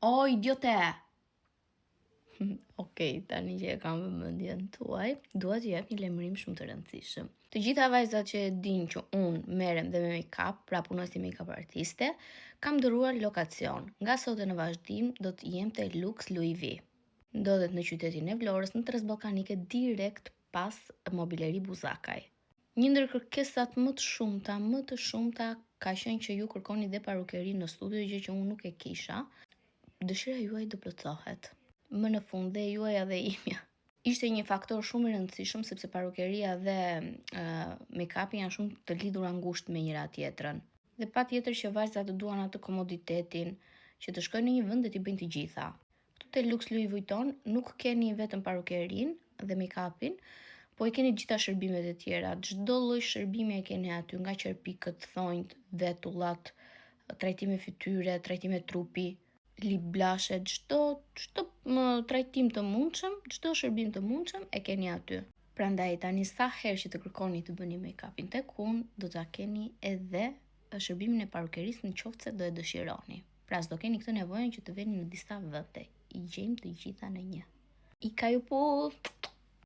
O, idiote! Okej, tani që e kam vëmendjen tuaj, dua t'ju jap një lajmërim shumë të rëndësishëm. Të gjitha vajzat që e dinë që unë merrem dhe me make-up, pra punoj si make-up artiste, kam dëruar lokacion. Nga sot e në vazhdim do të jem te Lux Louis V. Ndodhet në qytetin e Vlorës, në Tresë Ballkanike, direkt pas Mobileri Buzakaj. Një ndër kërkesat më të shumta ka qenë që ju kërkoni dhe parukeri në studio, gjë që unë nuk e kisha. Dëshira juaj do plotësohet. Më në fund dhe juaja dhe imja. Ishte një faktor shumë i rëndësishëm sepse parukeria dhe make-upi janë shumë të lidhura ngushtë me njëra tjetrën. Dhe patjetër që vajzat duan atë komoditetin që të shkojnë në një vend dhe t'i bëjnë të gjitha. Këtu te Lux Louis Vuitton nuk keni vetëm parukerin dhe make-upin, po i keni gjitha shërbimet e tjera. Çdo lloj shërbimi e keni aty, nga qerpikët, thonjt, vetullat, trajtime fytyre, trajtime trupi, lip blushe, çdo trajtim të mundshëm, çdo shërbim të mundshëm e keni aty. Prandaj tani sa herë që të kërkoni të bëni make-upin tek unë, do ta keni edhe shërbimin e parukerisë në qoftë se do e dëshironi. Pra s'do keni këtë nevojën që të veni në disa vende. I gjejmë të gjitha në një. Ika ju pull!